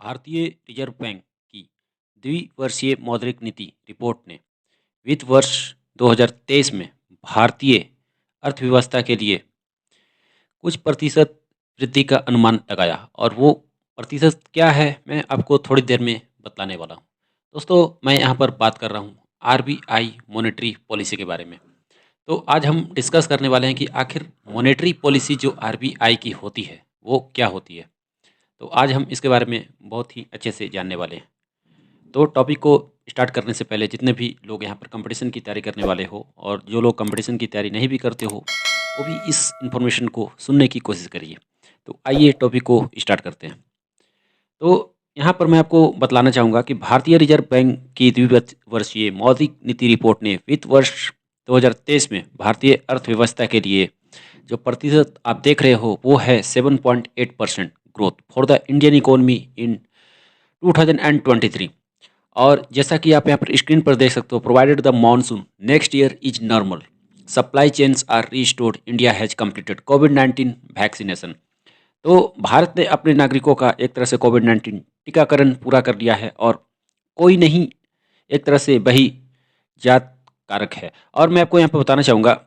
भारतीय reserve bank की द्विवर्षीय मौद्रिक नीति रिपोर्ट ने वित्त वर्ष 2023 में भारतीय अर्थव्यवस्था के लिए कुछ प्रतिशत वृद्धि का अनुमान लगाया और वो प्रतिशत क्या है मैं आपको थोड़ी देर में बतलाने वाला हूँ। दोस्तों, मैं यहाँ पर बात कर रहा हूँ आरबीआई मॉनेटरी पॉलिसी के बारे में। तो आज हम डिस्कस करने वाले हैं कि आखिर मॉनेटरी पॉलिसी जो आरबीआई की होती है वो क्या होती है। तो आज हम इसके बारे में बहुत ही अच्छे से जानने वाले हैं। तो टॉपिक को स्टार्ट करने से पहले जितने भी लोग यहाँ पर कंपटीशन की तैयारी करने वाले हो और जो लोग कंपटीशन की तैयारी नहीं भी करते हो वो भी इस इन्फॉर्मेशन को सुनने की कोशिश करिए। तो आइए टॉपिक को स्टार्ट करते हैं। तो यहाँ पर मैं आपको बतलाना चाहूँगा कि भारतीय रिजर्व बैंक की द्विवर्षीय मौद्रिक नीति रिपोर्ट ने वित्त वर्ष 2023 में भारतीय अर्थव्यवस्था के लिए जो प्रतिशत आप देख रहे हो वो है 7.8% growth for the Indian economy in 2023। और जैसा कि आप यहाँ पर स्क्रीन पर देख सकते हो, provided the monsoon next year is normal, supply chains are restored, India has completed कोविड-19 वैक्सीनेशन। तो भारत ने अपने नागरिकों का एक तरह से कोविड-19 टीकाकरण पूरा कर लिया है और कोई नहीं एक तरह से वही जात कारक है। और मैं आपको यहाँ पर बताना चाहूँगा,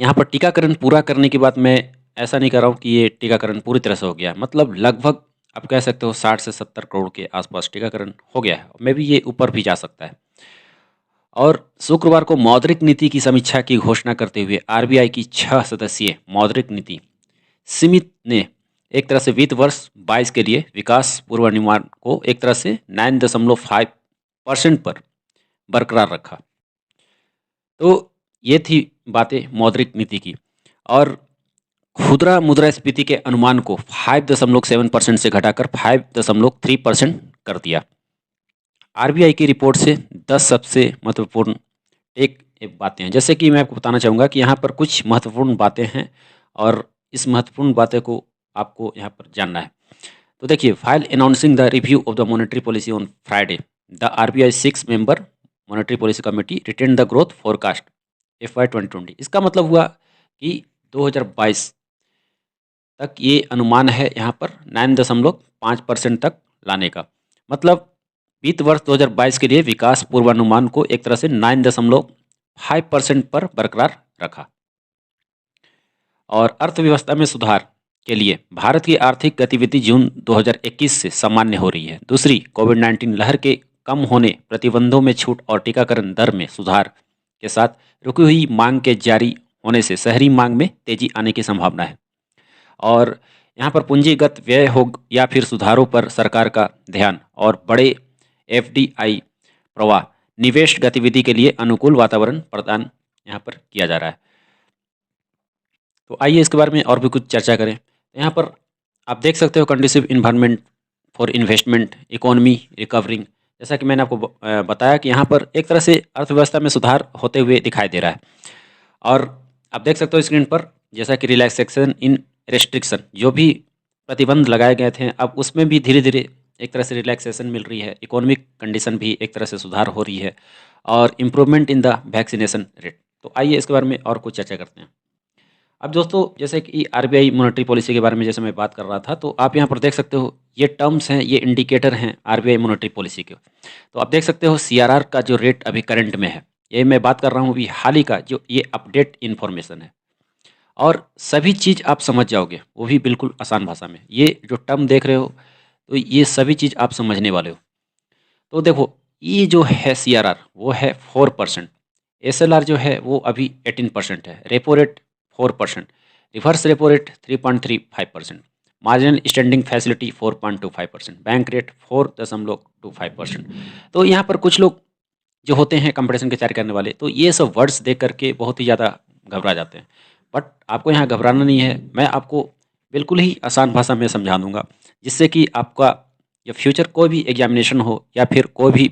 यहाँ पर टीकाकरण पूरा करने के बाद मैं ऐसा नहीं कर रहा हूँ कि ये टीकाकरण पूरी तरह से हो गया, मतलब लगभग आप कह सकते हो 60 से 70 करोड़ के आसपास टीकाकरण हो गया है। मे भी ये ऊपर भी जा सकता है। और शुक्रवार को मौद्रिक नीति की समीक्षा की घोषणा करते हुए आरबीआई की 6 सदस्यीय मौद्रिक नीति समिति ने एक तरह से वित्त वर्ष 22 के लिए विकास पूर्वानुमान को एक तरह से 9.5% पर बरकरार रखा। तो ये थी बातें मौद्रिक नीति की। और खुदरा मुद्रास्फीति के अनुमान को 5.7% से घटाकर 5.3% कर दिया। आरबीआई की रिपोर्ट से 10 सबसे महत्वपूर्ण एक बातें हैं, जैसे कि मैं आपको बताना चाहूँगा कि यहाँ पर कुछ महत्वपूर्ण बातें हैं और इस महत्वपूर्ण बातें को आपको यहाँ पर जानना है। तो देखिए, while announcing the review of the monetary policy on Friday, the RBI 6 member monetary policy committee retain the growth forecast FY 2020। इसका मतलब हुआ कि 2022 तक ये अनुमान है यहाँ पर 9.5% तक लाने का। मतलब वित्त वर्ष 2022 के लिए विकास पूर्वानुमान को एक तरह से 9.5% पर बरकरार रखा। और अर्थव्यवस्था में सुधार के लिए भारत की आर्थिक गतिविधि जून 2021 से सामान्य हो रही है। दूसरी, कोविड-19 लहर के कम होने, प्रतिबंधों में छूट और टीकाकरण दर में सुधार के साथ रुकी हुई मांग के जारी होने से शहरी मांग में तेजी आने की संभावना है। और यहाँ पर पूंजीगत व्यय हो या फिर सुधारों पर सरकार का ध्यान और बड़े एफडीआई प्रवाह निवेश गतिविधि के लिए अनुकूल वातावरण प्रदान यहाँ पर किया जा रहा है। तो आइए इसके बारे में और भी कुछ चर्चा करें। यहाँ पर आप देख सकते हो conducive environment for investment, economy recovering. जैसा कि मैंने आपको बताया कि यहाँ पर एक तरह से अर्थव्यवस्था में सुधार होते हुए दिखाई दे रहा है। और आप देख सकते हो स्क्रीन पर, जैसा कि रिलैक्सेशन इन रेस्ट्रिक्शन, जो भी प्रतिबंध लगाए गए थे अब उसमें भी धीरे धीरे एक तरह से रिलैक्सेशन मिल रही है। इकोनॉमिक कंडीशन भी एक तरह से सुधार हो रही है और improvement in the vaccination rate. तो आइए इसके बारे में और कुछ चर्चा करते हैं। अब दोस्तों, जैसे कि आरबीआई मॉनेटरी पॉलिसी के बारे में जैसे मैं बात कर रहा था, तो आप यहाँ पर देख सकते हो ये टर्म्स हैं, ये इंडिकेटर हैं आरबीआई मॉनेटरी पॉलिसी के। तो आप देख सकते हो सीआरआर का जो रेट अभी करंट में है, ये मैं बात कर रहा हूँ अभी हाल ही का, जो ये अपडेट इन्फॉर्मेशन है। और सभी चीज़ आप समझ जाओगे, वो भी बिल्कुल आसान भाषा में। ये जो टर्म देख रहे हो, तो ये सभी चीज़ आप समझने वाले हो। तो देखो, ये जो है सीआरआर वो है 4%, एसएलआर जो है वो अभी 18% है, repo rate 4%, reverse repo rate 3.35%, marginal standing facility 4.25%, bank rate 4.25%। तो यहाँ पर कुछ लोग जो होते हैं कंपटीशन की तैयारी करने वाले, तो ये सब वर्ड्स देख करके बहुत ही ज़्यादा घबरा जाते हैं। बट आपको यहाँ घबराना नहीं है, मैं आपको बिल्कुल ही आसान भाषा में समझा दूंगा, जिससे कि आपका या फ्यूचर कोई भी एग्जामिनेशन हो या फिर कोई भी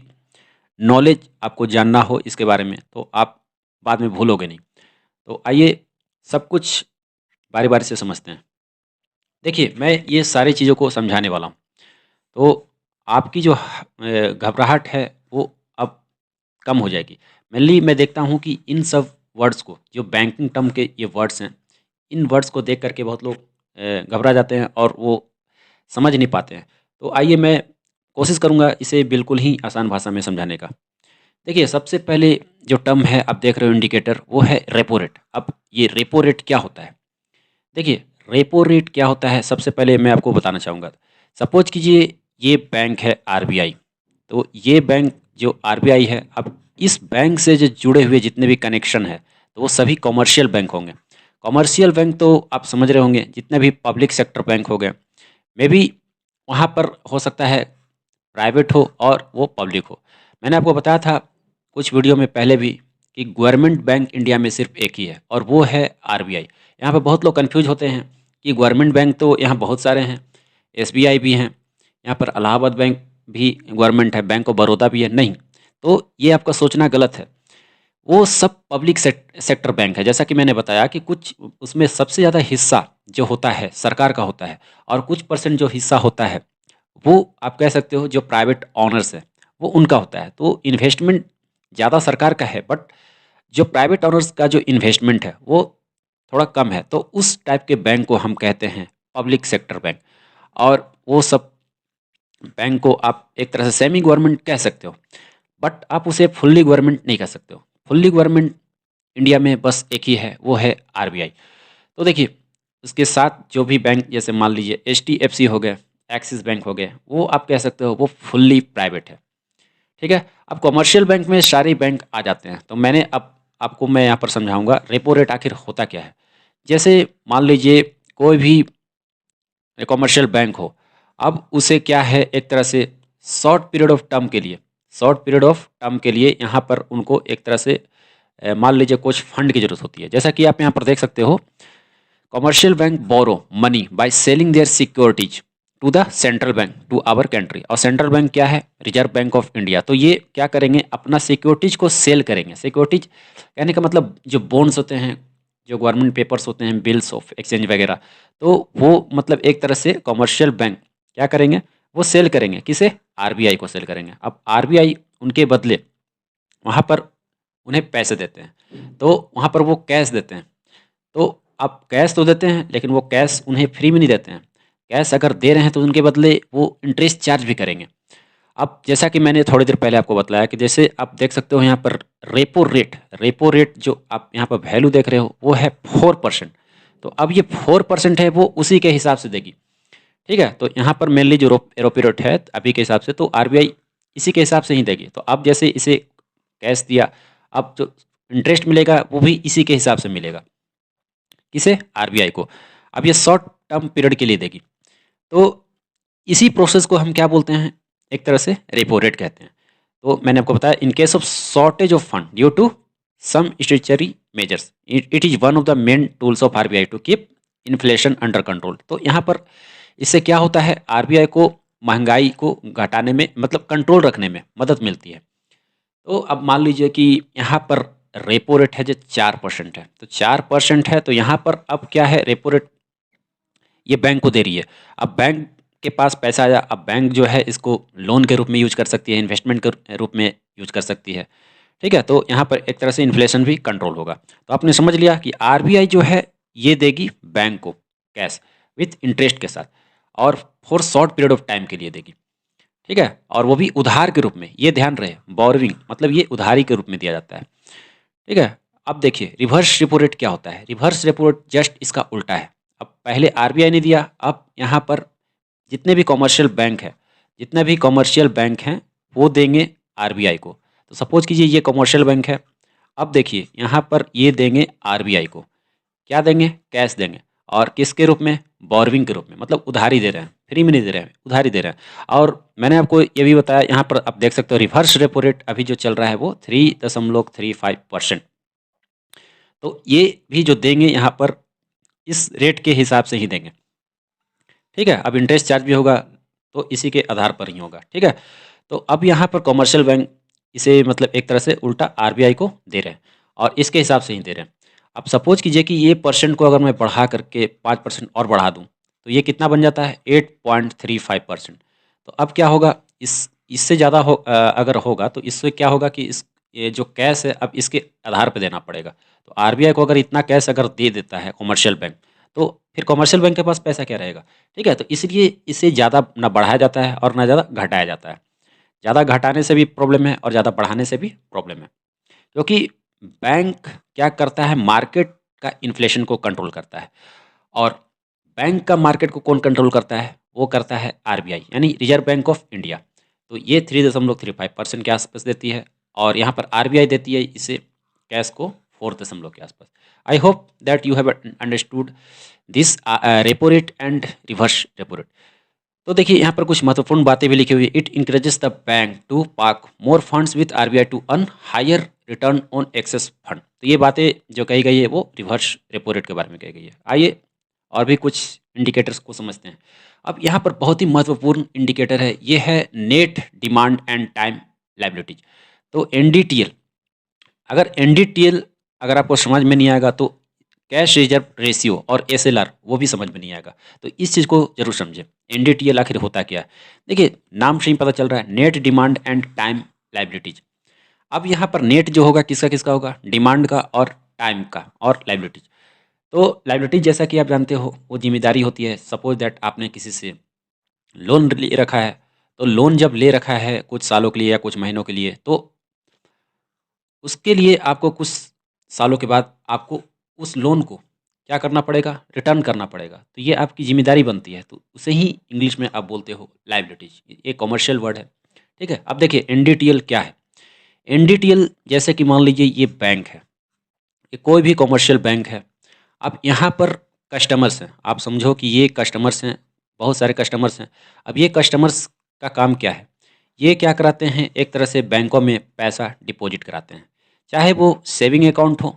नॉलेज आपको जानना हो इसके बारे में, तो आप बाद में भूलोगे नहीं। तो आइए सब कुछ बारी बारी से समझते हैं। देखिए, मैं ये सारी चीज़ों को समझाने वाला हूँ, तो आपकी जो घबराहट है वो अब कम हो जाएगी। मेनली मैं देखता हूँ कि इन सब वर्ड्स को, जो बैंकिंग टर्म के ये वर्ड्स हैं, इन वर्ड्स को देख करके बहुत लोग घबरा जाते हैं और वो समझ नहीं पाते हैं। तो आइए मैं कोशिश करूँगा इसे बिल्कुल ही आसान भाषा में समझाने का। देखिए, सबसे पहले जो टर्म है आप देख रहे हो इंडिकेटर, वो है रेपो रेट। अब ये रेपो रेट क्या होता है? देखिए, रेपो रेट क्या होता है सबसे पहले मैं आपको बताना चाहूँगा। सपोज़ कीजिए ये बैंक है आरबीआई, तो ये बैंक जो आरबीआई है, अब इस बैंक से जो जुड़े हुए जितने भी कनेक्शन है, तो वो सभी कमर्शियल बैंक होंगे। कमर्शियल बैंक तो आप समझ रहे होंगे, जितने भी पब्लिक सेक्टर बैंक हो गए, मेबी वहाँ पर हो सकता है प्राइवेट हो और वो पब्लिक हो। मैंने आपको बताया था कुछ वीडियो में पहले भी कि गवर्नमेंट बैंक इंडिया में सिर्फ एक ही है और वो है आरबीआई। यहाँ पे बहुत लोग कंफ्यूज होते हैं कि गवर्नमेंट बैंक तो यहाँ बहुत सारे हैं, एसबीआई भी हैं, यहाँ पर इलाहाबाद बैंक भी गवर्नमेंट है, बैंक ऑफ बड़ौदा भी है। नहीं, तो ये आपका सोचना गलत है। वो सब पब्लिक सेक्टर बैंक है। जैसा कि मैंने बताया कि कुछ उसमें सबसे ज़्यादा हिस्सा जो होता है सरकार का होता है और कुछ परसेंट जो हिस्सा होता है वो आप कह सकते हो जो प्राइवेट ऑनर्स है वो उनका होता है। तो इन्वेस्टमेंट ज़्यादा सरकार का है, बट जो प्राइवेट ऑनर्स का जो इन्वेस्टमेंट है वो थोड़ा कम है। तो उस टाइप के बैंक को हम कहते हैं पब्लिक सेक्टर बैंक। और वो सब बैंक को आप एक तरह से सेमी गवर्नमेंट कह सकते हो, बट आप उसे फुल्ली गवर्नमेंट नहीं कह सकते हो। फुल्ली गवर्नमेंट इंडिया में बस एक ही है, वो है आरबीआई। तो देखिए, उसके साथ जो भी बैंक जैसे मान लीजिए एचडीएफसी हो गए, एक्सिस बैंक हो गए, वो आप कह सकते हो वो फुल्ली प्राइवेट है। ठीक है। अब कमर्शियल बैंक में सारे बैंक आ जाते हैं। तो मैंने अब आपको मैं यहाँ पर समझाऊंगा रेपो रेट आखिर होता क्या है। जैसे मान लीजिए कोई भी कमर्शियल बैंक हो, अब उसे क्या है एक तरह से शॉर्ट पीरियड ऑफ टर्म के लिए, शॉर्ट पीरियड ऑफ टर्म के लिए यहाँ पर उनको एक तरह से मान लीजिए कुछ फंड की जरूरत होती है। जैसा कि आप यहाँ पर देख सकते हो, commercial bank borrow money by selling their securities to the central bank to our country. और सेंट्रल बैंक क्या है? Reserve bank of India. तो ये क्या करेंगे? अपना सिक्योरिटीज को सेल करेंगे। सिक्योरिटीज कहने का मतलब जो बॉन्ड्स होते हैं, जो गवर्नमेंट पेपर्स होते हैं, बिल्स ऑफ एक्सचेंज वगैरह, तो वो मतलब एक तरह से कमर्शियल बैंक क्या करेंगे? वो सेल करेंगे। किसे? आरबीआई को सेल करेंगे। अब आरबीआई उनके बदले वहाँ पर उन्हें पैसे देते हैं, तो वहाँ पर वो कैश देते हैं। तो आप कैश तो देते हैं, लेकिन वो कैश उन्हें फ्री में नहीं देते हैं। कैश अगर दे रहे हैं तो उनके बदले वो इंटरेस्ट चार्ज भी करेंगे। अब जैसा कि मैंने थोड़ी देर पहले आपको बतलाया कि जैसे आप देख सकते हो यहाँ पर रेपो रेट जो आप यहाँ पर वैल्यू देख रहे हो वो है 4%। तो अब ये 4% है, वो उसी के हिसाब से देगी। ठीक है। तो यहाँ पर मेनली जो रेपो रेट है अभी के हिसाब से, तो आरबीआई इसी के हिसाब से ही देगी। तो अब जैसे इसे कैश दिया, अब जो इंटरेस्ट मिलेगा वो भी इसी के हिसाब से मिलेगा। किसे? आरबीआई को। अब ये शॉर्ट टर्म पीरियड के लिए देगी। तो इसी प्रोसेस को हम क्या बोलते हैं? एक तरह से रेपो रेट कहते हैं। तो मैंने आपको बताया in case of shortage of fund due to some structural measures it is one of the main tools of RBI to keep inflation under control. तो यहाँ पर इससे क्या होता है? आरबीआई को महंगाई को घटाने में मतलब कंट्रोल रखने में मदद मिलती है। तो अब मान लीजिए कि यहाँ पर रेपो रेट है जो 4% है, तो 4% है, तो यहाँ पर अब क्या है? रेपो रेट ये बैंक को दे रही है। अब बैंक के पास पैसा आया, अब बैंक जो है इसको लोन के रूप में यूज कर सकती है, इन्वेस्टमेंट के रूप में यूज कर सकती है। ठीक है। तो यहाँ पर एक तरह से इन्फ्लेशन भी कंट्रोल होगा। तो आपने समझ लिया कि आरबीआई जो है ये देगी बैंक को कैश विथ इंटरेस्ट के साथ, और for short period of time के लिए देगी। ठीक है। और वो भी उधार के रूप में, ये ध्यान रहे, बोरोविंग मतलब ये उधारी के रूप में दिया जाता है। ठीक है। अब देखिए रिवर्स रेपो रेट क्या होता है? रिवर्स रेपो रेट जस्ट इसका उल्टा है। अब पहले आरबीआई ने दिया, अब यहाँ पर जितने भी कमर्शियल बैंक है, जितने भी कमर्शियल बैंक हैं वो देंगे आरबीआई को। तो सपोज कीजिए ये कमर्शियल बैंक है, अब देखिए यहाँ पर ये देंगे आरबीआई को। क्या देंगे? कैश देंगे। और किसके रूप में? बोरविंग के रूप में, मतलब उधारी दे रहे हैं, फ्री में नहीं दे रहे हैं, उधारी दे रहे हैं। और मैंने आपको ये भी बताया, यहाँ पर आप देख सकते हो रिवर्स रेपो रेट अभी जो चल रहा है वो 3.35%। तो ये भी जो देंगे यहाँ पर इस रेट के हिसाब से ही देंगे। ठीक है। अब इंटरेस्ट चार्ज भी होगा तो इसी के आधार पर ही होगा। ठीक है। तो अब यहाँ पर कमर्शियल बैंक इसे मतलब एक तरह से उल्टा आरबीआई को दे रहे हैं और इसके हिसाब से ही दे रहे हैं। अब सपोज कीजिए कि ये परसेंट को अगर मैं बढ़ा करके 5% और बढ़ा दूं, तो ये कितना बन जाता है? 8.35%। तो अब क्या होगा? इससे ज़्यादा अगर होगा तो इससे क्या होगा कि इस ये जो कैश है अब इसके आधार पर देना पड़ेगा। तो आरबीआई को अगर इतना कैश अगर दे देता है कमर्शियल बैंक, तो फिर कॉमर्शियल बैंक के पास पैसा क्या रहेगा? ठीक है, तो इसलिए इसे ज़्यादा ना बढ़ाया जाता है और ना ज़्यादा घटाया जाता है। ज़्यादा घटाने से भी प्रॉब्लम है और ज़्यादा बढ़ाने से भी प्रॉब्लम है। क्योंकि बैंक क्या करता है, मार्केट का इन्फ्लेशन को कंट्रोल करता है और बैंक का मार्केट को कौन कंट्रोल करता है? वो करता है आरबीआई यानी रिजर्व बैंक ऑफ इंडिया। तो ये 3.35% के आसपास देती है और यहाँ पर आरबीआई देती है इसे कैश को 4 दशमलव के आसपास। I hope that you have understood this repo rate and reverse repo rate. तो देखिए यहाँ पर कुछ महत्वपूर्ण बातें भी लिखी हुई है। It encourages the bank to park more funds with RBI to earn higher return on excess fund. तो ये बातें जो कही गई है वो रिवर्स रेपो रेट के बारे में कही गई है। आइए और भी कुछ इंडिकेटर्स को समझते हैं। अब यहाँ पर बहुत ही महत्वपूर्ण इंडिकेटर है, ये है net demand and time liabilities. तो एनडीटीएल, अगर एनडीटीएल अगर आपको समझ में नहीं आएगा तो कैश रिजर्व रेशियो और एसएलआर वो भी समझ में नहीं आएगा। तो इस चीज़ को जरूर समझें, एनडीटीएल आखिर होता क्या है। देखिए नाम से ही पता चल रहा है, net demand and time liabilities. अब यहाँ पर नेट जो होगा किसका किसका होगा, डिमांड का और टाइम का और लायबिलिटीज। तो लायबिलिटीज जैसा कि आप जानते हो वो जिम्मेदारी होती है। सपोज दैट आपने किसी से लोन ले रखा है, तो लोन जब ले रखा है कुछ सालों के लिए या कुछ महीनों के लिए, तो उसके लिए आपको कुछ सालों के बाद आपको उस लोन को क्या करना पड़ेगा, रिटर्न करना पड़ेगा। तो ये आपकी जिम्मेदारी बनती है, तो उसे ही इंग्लिश में आप बोलते हो लायबिलिटीज। ये कमर्शियल वर्ड है, ठीक है। अब देखिए एनडीटीएल क्या है। एनडीटीएल जैसे कि मान लीजिए ये बैंक है, ये कोई भी कमर्शियल बैंक है। अब यहाँ पर कस्टमर्स हैं, आप समझो कि ये कस्टमर्स हैं, बहुत सारे कस्टमर्स हैं। अब ये कस्टमर्स का काम क्या है, ये क्या कराते हैं, एक तरह से बैंकों में पैसा डिपॉजिट कराते हैं, चाहे वो सेविंग अकाउंट हो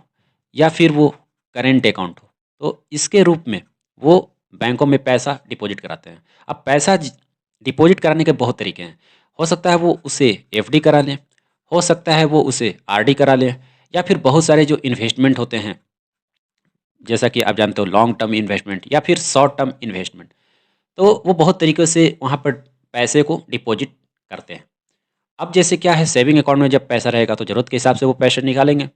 या फिर वो करेंट अकाउंट हो। तो इसके रूप में वो बैंकों में पैसा डिपॉजिट कराते हैं। अब पैसा डिपॉजिट कराने के बहुत तरीके हैं। हो सकता है वो उसे एफडी करा लें, हो सकता है वो उसे आरडी करा लें, या फिर बहुत सारे जो इन्वेस्टमेंट होते हैं जैसा कि आप जानते हो लॉन्ग टर्म इन्वेस्टमेंट या फिर शॉर्ट टर्म इन्वेस्टमेंट। तो वो बहुत तरीक़े से वहाँ पर पैसे को डिपॉजिट करते हैं। अब जैसे क्या है, सेविंग अकाउंट में जब पैसा रहेगा तो ज़रूरत के हिसाब से वो पैसे निकालेंगे,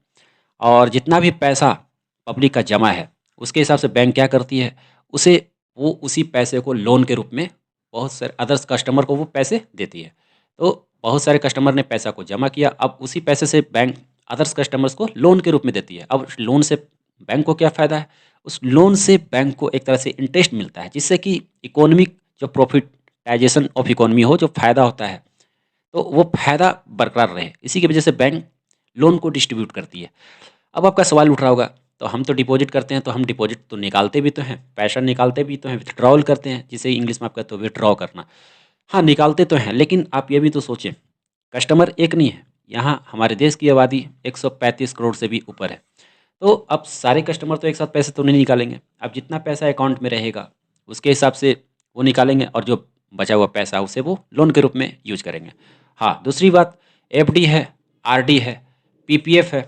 और जितना भी पैसा पब्लिक का जमा है उसके हिसाब से बैंक क्या करती है, उसे वो उसी पैसे को लोन के रूप में बहुत सारे अदर्स कस्टमर को वो पैसे देती है। तो बहुत सारे कस्टमर ने पैसा को जमा किया, अब उसी पैसे से बैंक अदर्स कस्टमर्स को लोन के रूप में देती है। अब लोन से बैंक को क्या फ़ायदा है, उस लोन से बैंक को एक तरह से इंटरेस्ट मिलता है, जिससे कि इकोनॉमिक जो प्रॉफिटाइजेशन ऑफ इकोनॉमी हो, जो फ़ायदा होता है तो वो फ़ायदा बरकरार रहे। इसी की वजह से बैंक लोन को डिस्ट्रीब्यूट करती है। अब आपका सवाल उठ रहा होगा, तो हम तो डिपॉजिट करते हैं, तो हम डिपॉजिट तो निकालते भी तो हैं, पैसा निकालते भी तो हैं, विथड्रॉल करते हैं, जिसे इंग्लिश में आप कहते हो विथड्रॉ करना। हाँ, निकालते तो हैं, लेकिन आप ये भी तो सोचें, कस्टमर एक नहीं है, यहाँ हमारे देश की आबादी 135 करोड़ से भी ऊपर है। तो अब सारे कस्टमर तो एक साथ पैसे तो नहीं निकालेंगे। अब जितना पैसा अकाउंट में रहेगा उसके हिसाब से वो निकालेंगे, और जो बचा हुआ पैसा उसे वो लोन के रूप में यूज करेंगे। हाँ, दूसरी बात, एफडी है, आरडी है, पीपीएफ है।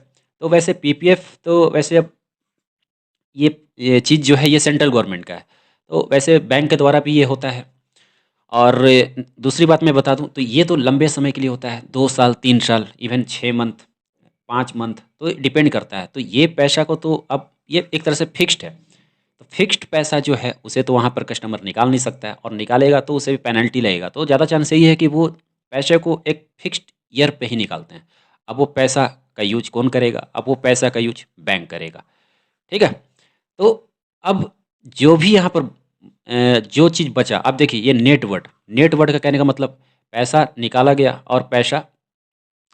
तो वैसे पीपीएफ तो वैसे अब ये चीज़ जो है ये सेंट्रल गवर्नमेंट का है, तो वैसे बैंक के द्वारा भी ये होता है। और दूसरी बात मैं बता दूं, तो ये तो लंबे समय के लिए होता है, 2 साल 3 साल, इवन 6 मंथ 5 मंथ, तो डिपेंड करता है। तो ये पैसा को तो अब ये एक तरह से फिक्स्ड है। तो फिक्स्ड पैसा जो है उसे तो वहाँ पर कस्टमर निकाल नहीं सकता है, और निकालेगा तो उसे भी पेनल्टी लगेगा। तो ज़्यादा चांस यही है कि वो पैसे को एक फिक्स्ड ईयर पे ही निकालते हैं। अब वो पैसा का यूज कौन करेगा, अब वो पैसा का यूज बैंक करेगा, ठीक है। तो अब जो भी यहाँ पर जो चीज़ बचा, अब देखिए ये नेट वर्थ का कहने का मतलब पैसा निकाला गया और पैसा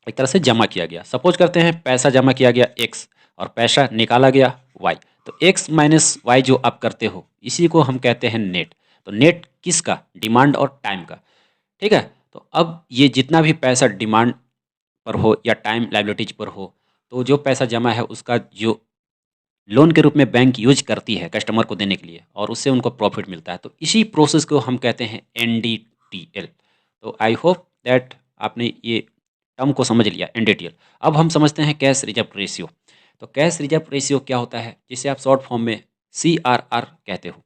एक तरह से जमा किया गया। सपोज करते हैं पैसा जमा किया गया एक्स और पैसा निकाला गया वाई, तो एक्स माइनस वाई जो आप करते हो इसी को हम कहते हैं नेट। तो नेट किसका, डिमांड और टाइम का, ठीक है। तो अब ये जितना भी पैसा डिमांड पर हो या टाइम लायबिलिटीज पर हो, तो जो पैसा जमा है उसका जो लोन के रूप में बैंक यूज करती है कस्टमर को देने के लिए, और उससे उनको प्रॉफिट मिलता है। तो इसी प्रोसेस को हम कहते हैं एनडीटीएल। तो आई होप दैट आपने ये टर्म को समझ लिया, एनडीटीएल। अब हम समझते हैं कैश रिजर्व रेशियो। तो कैश रिजर्व रेशियो क्या होता है, जिसे आप शॉर्ट फॉर्म में CRR कहते हो।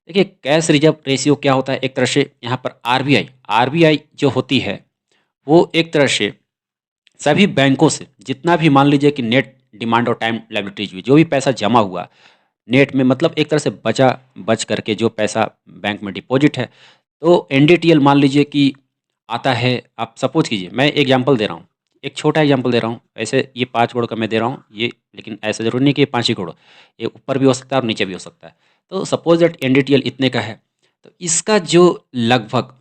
देखिए कैश रिजर्व रेशियो क्या होता है, एक तरह से यहाँ पर आरबीआई जो होती है वो एक तरह से सभी बैंकों से जितना भी मान लीजिए कि नेट डिमांड और टाइम लायबिलिटीज हुई, जो भी पैसा जमा हुआ, नेट में, मतलब एक तरह से बच करके जो पैसा बैंक में डिपॉजिट है। तो एनडीटीएल मान लीजिए कि आता है, आप सपोज कीजिए, मैं एग्जांपल दे रहा हूँ, एक छोटा एग्जांपल दे रहा हूँ, ऐसे ये 5 करोड़ का मैं दे रहा हूँ ये, लेकिन ऐसा ज़रूरी नहीं कि ये 5 ही करोड़, ये ऊपर भी हो सकता है और नीचे भी हो सकता है। तो सपोज दैट एनडीटीएल इतने का है, तो इसका जो लगभग,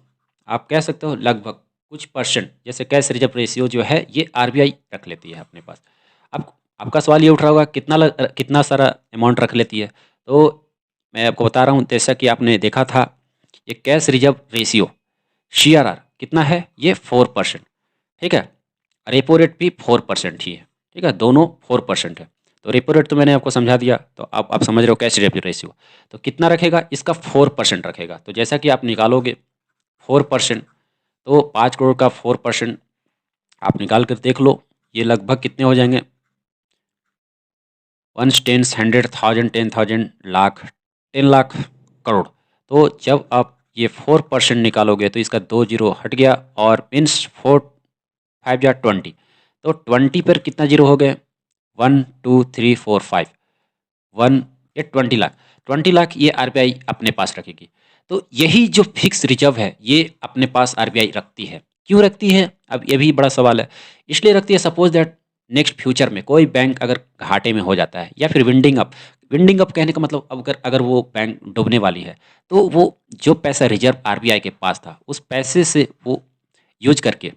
आप कह सकते हो लगभग कुछ परसेंट, जैसे कैश रिजर्व रेशियो जो है ये आरबीआई रख लेती है अपने पास। अब आपका सवाल ये उठ रहा होगा कितना सारा अमाउंट रख लेती है। तो मैं आपको बता रहा हूँ, जैसा कि आपने देखा था, ये कैश रिजर्व रेशियो सीआरआर कितना है, ये 4%। ठीक है, रेपो रेट भी 4% ही है। ठीक है, दोनों 4% है। तो रेपो रेट तो मैंने आपको समझा दिया, तो आप समझ रहे हो कैश रिजर्व रेशियो। तो कितना रखेगा, इसका 4% रखेगा। तो जैसा कि आप निकालोगे 4%, तो 5 करोड़ का 4% आप निकाल कर देख लो, ये लगभग कितने हो जाएंगे, 1 टेंस 100,000 10,000 लाख 10 लाख करोड़। तो जब आप ये 4% निकालोगे तो इसका 2 जीरो हट गया, और मीन्स 4 5 या 20, तो 20 पर कितना जीरो हो गए, 1 2 3 4 5, 1, ये 20 लाख, 20 लाख ये आरबीआई अपने पास रखेगी। तो यही जो फिक्स रिजर्व है ये अपने पास आरबीआई रखती है। क्यों रखती है, अब ये भी बड़ा सवाल है। इसलिए रखती है, सपोज दैट नेक्स्ट फ्यूचर में कोई बैंक अगर घाटे में हो जाता है, या फिर विंडिंग अप कहने का मतलब, अब अगर वो बैंक डूबने वाली है, तो वो जो पैसा रिजर्व आरबीआई के पास था, उस पैसे से वो यूज करके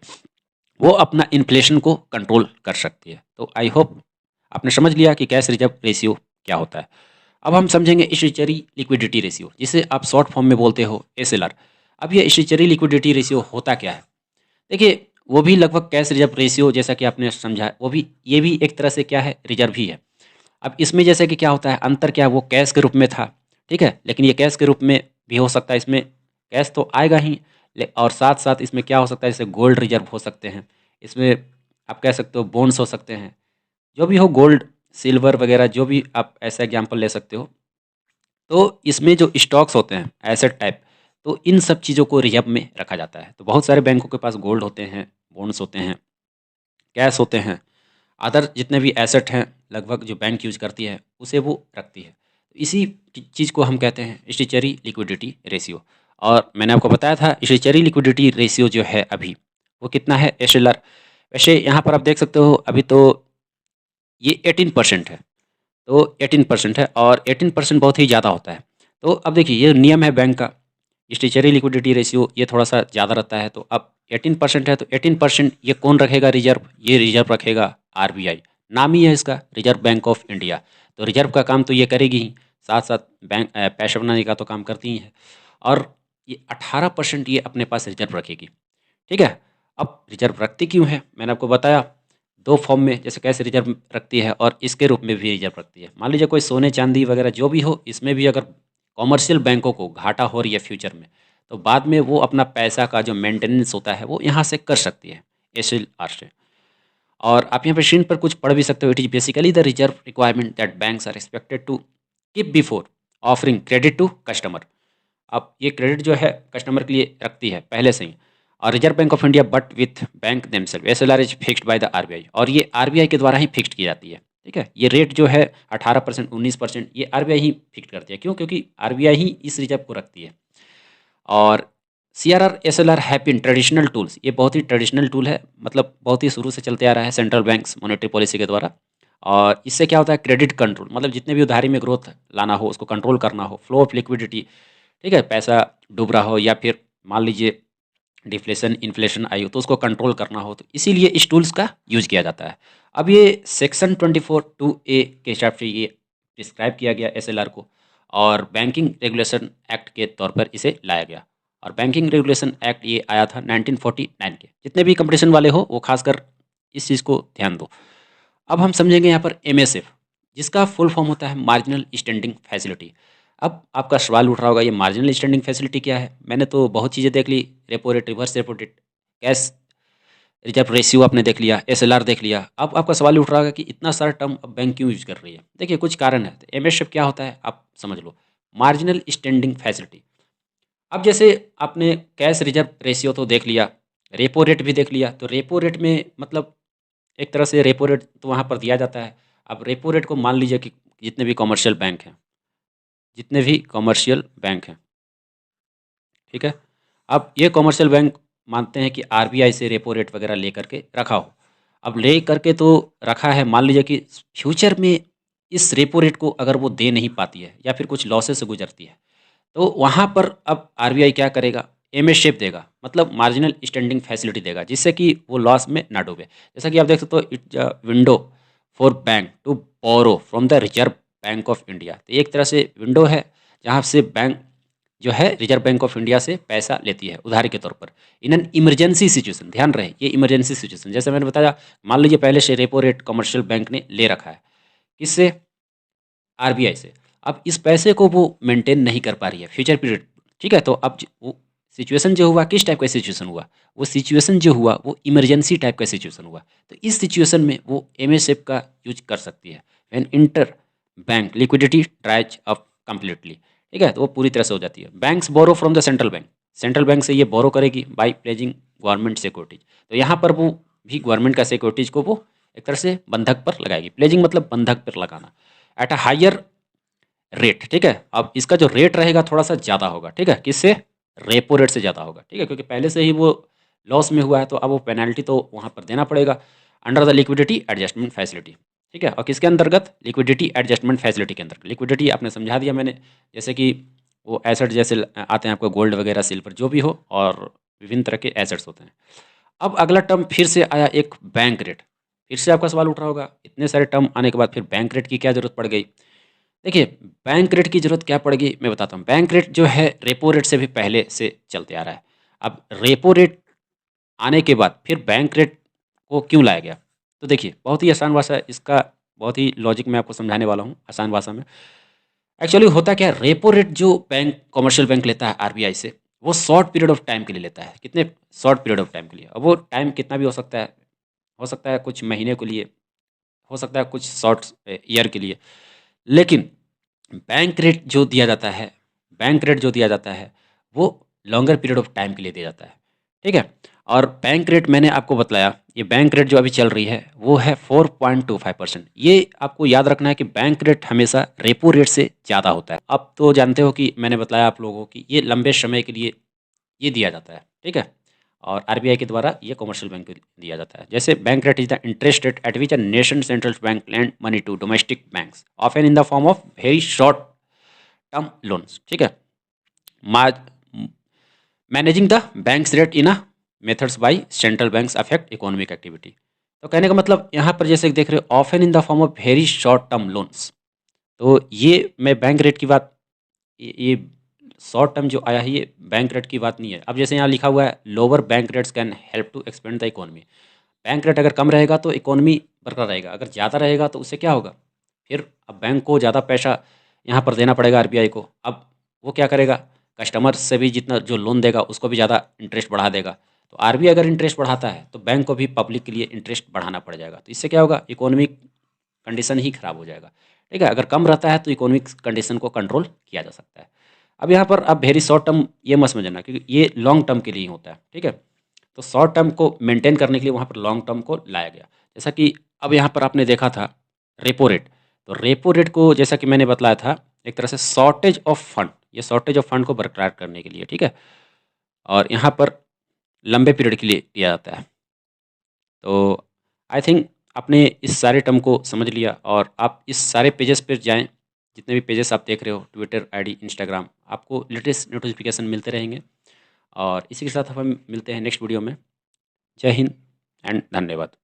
वो अपना इन्फ्लेशन को कंट्रोल कर सकती है। तो आई होप आपने समझ लिया कि कैश रिजर्व रेशियो क्या होता है। अब हम समझेंगे स्ट्रेचरी लिक्विडिटी रेशियो, जिसे आप शॉर्ट फॉर्म में बोलते हो एसएलआर। अब ये स्ट्रेचरी लिक्विडिटी रेशियो होता क्या है, देखिए वो भी लगभग कैश रिजर्व रेशियो जैसा कि आपने समझा, वो भी, ये भी एक तरह से क्या है, रिजर्व ही है। अब इसमें जैसे कि क्या होता है, अंतर क्या है, वो कैश के रूप में था, ठीक है, लेकिन ये कैश के रूप में भी हो सकता है, इसमें कैश तो आएगा ही, और साथ साथ इसमें क्या हो सकता है, जैसे गोल्ड रिजर्व हो सकते हैं, इसमें आप कह सकते हो बॉन्ड्स हो सकते हैं, जो भी हो, गोल्ड सिल्वर वगैरह, जो भी आप ऐसा एग्जाम्पल ले सकते हो। तो इसमें जो स्टॉक्स होते हैं एसेट टाइप, तो इन सब चीज़ों को रिजर्व में रखा जाता है। तो बहुत सारे बैंकों के पास गोल्ड होते हैं, बॉन्ड्स होते हैं, कैश होते हैं, अदर जितने भी एसेट हैं लगभग जो बैंक यूज करती है उसे वो रखती है। तो इसी चीज़ को हम कहते हैं स्ट्रेचरी लिक्विडिटी रेशियो। और मैंने आपको बताया था स्ट्रेचरी लिक्विडिटी रेशियो जो है अभी वो कितना है, एसएलआर। वैसे यहाँ पर आप देख सकते हो अभी तो ये 18% है। तो 18% है, और 18% बहुत ही ज़्यादा होता है। तो अब देखिए ये नियम है बैंक का, स्ट्रेचरी लिक्विडिटी रेशियो ये थोड़ा सा ज़्यादा रहता है। तो अब 18% है, तो 18% ये कौन रखेगा रिजर्व, ये रिजर्व रखेगा आरबीआई। नाम ही है इसका, रिजर्व बैंक ऑफ इंडिया। तो रिजर्व का काम तो ये करेगी ही, साथ साथ बैंक पैसा बनाने का तो काम करती ही है। और ये 18% ये अपने पास रिजर्व रखेगी। ठीक है, अब रिजर्व रखती क्यों है, मैंने आपको बताया, दो फॉर्म में, जैसे कैसे रिजर्व रखती है और इसके रूप में भी रिजर्व रखती है। मान लीजिए कोई सोने चांदी वगैरह जो भी हो, इसमें भी अगर कॉमर्शियल बैंकों को घाटा हो रही है फ्यूचर में, तो बाद में वो अपना पैसा का जो मेंटेनेंस होता है वो यहाँ से कर सकती है, एसएलआर से। और आप यहाँ पे स्क्रीन पर कुछ पढ़ भी सकते हो, it is basically the reserve requirement that banks are expected to keep before offering credit to customer. अब ये क्रेडिट जो है कस्टमर के लिए रखती है पहले से ही। और reserve bank of India but with bank themselves, SLR is fixed by the RBI, और ये आरबीआई के द्वारा ही फिक्स्ड की जाती है। ठीक है, ये रेट जो है 18% 19% ये आरबीआई ही फिक्स करती है। क्यों, क्योंकि आरबीआई ही इस रिजर्व को रखती है। और CRR SLR have been traditional tools, ये बहुत ही ट्रेडिशनल टूल है, मतलब बहुत ही शुरू से चलते आ रहा है सेंट्रल बैंक्स मॉनेटरी पॉलिसी के द्वारा। और इससे क्या होता है, क्रेडिट कंट्रोल, मतलब जितने भी उधारी में ग्रोथ लाना हो उसको कंट्रोल करना हो, फ्लो ऑफ लिक्विडिटी, ठीक है, पैसा डूब रहा हो या फिर मान लीजिए डिफ्लेशन इन्फ्लेशन आई हो तो उसको कंट्रोल करना हो, तो इसीलिए इस टूल्स का यूज किया जाता है। अब ये सेक्शन 24(2)(a) के हिसाब से ये डिस्क्राइब किया गया एसएलआर को, और बैंकिंग रेगुलेशन एक्ट के तौर पर इसे लाया गया। और बैंकिंग रेगुलेशन एक्ट ये आया था 1949 के। जितने भी कंपटीशन वाले हो वो खासकर इस चीज़ को ध्यान दो। अब हम समझेंगे यहाँ पर एमएसएफ, जिसका फुल फॉर्म होता है मार्जिनल स्टैंडिंग फैसिलिटी। अब आपका सवाल उठ रहा होगा ये मार्जिनल स्टैंडिंग फैसिलिटी क्या है, मैंने तो बहुत चीज़ें देख ली, repo rate, reverse repo rate, cash reserve ratio आपने देख लिया, एसएलआर देख लिया। अब आपका सवाल उठ रहा होगा कि इतना सारा टर्म अब बैंक क्यों यूज कर रही है। देखिए कुछ कारण है, तो एमएसएफ क्या होता है आप समझ लो, मार्जिनल स्टैंडिंग फैसिलिटी। अब जैसे आपने कैश रिजर्व रेशियो तो देख लिया, रेपो रेट भी देख लिया, तो रेपो रेट में मतलब एक तरह से रेपो रेट तो वहाँ पर दिया जाता है। अब रेपो रेट को मान लीजिए कि जितने भी कमर्शियल बैंक हैं जितने भी कॉमर्शियल बैंक हैं, ठीक है। अब ये कॉमर्शियल बैंक मानते हैं कि आरबीआई से रेपो रेट वगैरह ले करके रखा हो। अब ले करके तो रखा है, मान लीजिए कि फ्यूचर में इस रेपो रेट को अगर वो दे नहीं पाती है या फिर कुछ लॉसेस से गुजरती है, तो वहाँ पर अब आरबीआई क्या करेगा, एमएस शेप देगा, मतलब मार्जिनल स्टैंडिंग फैसिलिटी देगा, जिससे कि वो लॉस में ना डूबे। जैसा कि आप देख सकते हो, it's a window for bank to borrow from the reserve bank of India. तो एक तरह से विंडो है जहाँ से बैंक जो है रिजर्व बैंक ऑफ इंडिया से पैसा लेती है उधारी के तौर पर, इन एन इमरजेंसी सिचुएशन। ध्यान रहे, ये इमरजेंसी सिचुएशन, जैसे मैंने बताया, मान लीजिए पहले से रेपो रेट कमर्शियल बैंक ने ले रखा है, किससे, आरबीआई से। अब इस पैसे को वो मेंटेन नहीं कर पा रही है फ्यूचर पीरियड, ठीक है। तो अब वो सिचुएशन जो हुआ, किस टाइप का सिचुएशन हुआ, वो सिचुएशन जो हुआ वो इमरजेंसी टाइप का सिचुएशन हुआ। तो इस सिचुएशन में वो एमएसएफ का यूज कर सकती है, when inter bank liquidity ड्राइज up completely, ठीक है। तो वो पूरी तरह से हो जाती है। Banks borrow from the central bank, central bank से ये बोरो करेगी बाई प्लेजिंग गवर्नमेंट सिक्योरिटीज। तो यहाँ पर वो भी गवर्नमेंट का सिक्योरिटीज को वो एक तरह से बंधक पर लगाएगी। प्लेजिंग मतलब बंधक पर लगाना, एट अ हायर रेट, ठीक है। अब इसका जो रेट रहेगा थोड़ा सा ज़्यादा होगा, ठीक है, किससे, रेपो रेट से ज़्यादा होगा, ठीक है, क्योंकि पहले से ही वो लॉस में हुआ है, तो अब वो पेनल्टी तो वहाँ पर देना पड़ेगा under the liquidity adjustment facility, ठीक है। और किसके अंतर्गत, लिक्विडिटी एडजस्टमेंट फैसिलिटी के अंतर्गत। लिक्विडिटी आपने समझा दिया मैंने, जैसे कि वो एसेट जैसे आते हैं आपको, गोल्ड वगैरह, सिल्वर, जो भी हो, और विभिन्न तरह के एसेट्स होते हैं। अब अगला टर्म फिर से आया, एक बैंक रेट। फिर से आपका सवाल उठ रहा होगा, इतने सारे टर्म आने के बाद फिर बैंक रेट की क्या जरूरत पड़ गई। देखिए, बैंक रेट की ज़रूरत क्या पड़ेगी, मैं बताता हूँ। बैंक रेट जो है रेपो रेट से भी पहले से चलते आ रहा है। अब रेपो रेट आने के बाद फिर बैंक रेट को क्यों लाया गया? तो देखिए, बहुत ही आसान भाषा है इसका, बहुत ही लॉजिक मैं आपको समझाने वाला हूँ आसान भाषा में। एक्चुअली होता क्या है, रेपो रेट जो बैंक, कमर्शियल बैंक लेता है आरबीआई से, वो शॉर्ट पीरियड ऑफ टाइम के लिए लेता है। कितने, शॉर्ट पीरियड ऑफ टाइम के लिए। अब वो टाइम कितना भी हो सकता है कुछ महीने के लिए, हो सकता है कुछ शॉर्ट ईयर के लिए। लेकिन बैंक रेट जो दिया जाता है, बैंक रेट जो दिया जाता है, वो लॉन्गर पीरियड ऑफ टाइम के लिए दिया जाता है, ठीक है। और बैंक रेट मैंने आपको बतलाया, ये बैंक रेट जो अभी चल रही है वो है 4.25%। ये आपको याद रखना है कि बैंक रेट हमेशा रेपो रेट से ज़्यादा होता है। अब तो जानते हो कि मैंने बताया आप लोगों की, ये लंबे समय के लिए ये दिया जाता है, ठीक है। और आरबीआई के द्वारा ये कमर्शियल बैंक को दिया जाता है। जैसे bank rate is the interest rate at which a nation central bank lend money to domestic banks often in the form of very short term loans, ठीक है। Managing the banks rate in a methods by central banks affect economic activity. तो कहने का मतलब यहाँ पर जैसे देख रहे हो, often in the form of very short term loans. तो ये मैं बैंक रेट की बात, ये शॉर्ट टर्म जो आया है ये बैंक रेट की बात नहीं है। अब जैसे यहाँ लिखा हुआ है, lower bank rates can help to expand the economy. Bank rate अगर कम रहेगा तो इकोनॉमी बरकरार रहेगा, अगर ज़्यादा रहेगा तो उससे क्या होगा, फिर अब बैंक को ज़्यादा पैसा यहाँ पर देना पड़ेगा आरबीआई को। अब वो क्या करेगा, कस्टमर से भी जितना जो लोन देगा उसको भी ज़्यादा इंटरेस्ट बढ़ा देगा। तो आरबीआई अगर इंटरेस्ट बढ़ाता है तो बैंक को भी पब्लिक के लिए इंटरेस्ट बढ़ाना पड़ जाएगा। तो इससे क्या होगा, इकोनॉमिक कंडीशन ही खराब हो जाएगा, ठीक है। अगर कम रहता है तो इकोनॉमिक कंडीशन को कंट्रोल किया जा सकता है। अब यहाँ पर आप वेरी शॉर्ट टर्म ये मत समझना, क्योंकि ये लॉन्ग टर्म के लिए ही होता है, ठीक है। तो शॉर्ट टर्म को मेंटेन करने के लिए वहाँ पर लॉन्ग टर्म को लाया गया। जैसा कि अब यहाँ पर आपने देखा था रेपो रेट, तो रेपो रेट को जैसा कि मैंने बतलाया था, एक तरह से शॉर्टेज ऑफ फंड, ये शॉर्टेज ऑफ फंड को बरकरार करने के लिए, ठीक है। और यहाँ पर लंबे पीरियड के लिए दिया जाता है। तो आई थिंक आपने इस सारे टर्म को समझ लिया, और आप इस सारे पेजेस पर जाएं, जितने भी पेजेस आप देख रहे हो, ट्विटर, आईडी, इंस्टाग्राम, आपको लेटेस्ट नोटिफिकेशन मिलते रहेंगे। और इसी के साथ हम मिलते हैं नेक्स्ट वीडियो में। जय हिंद एंड धन्यवाद।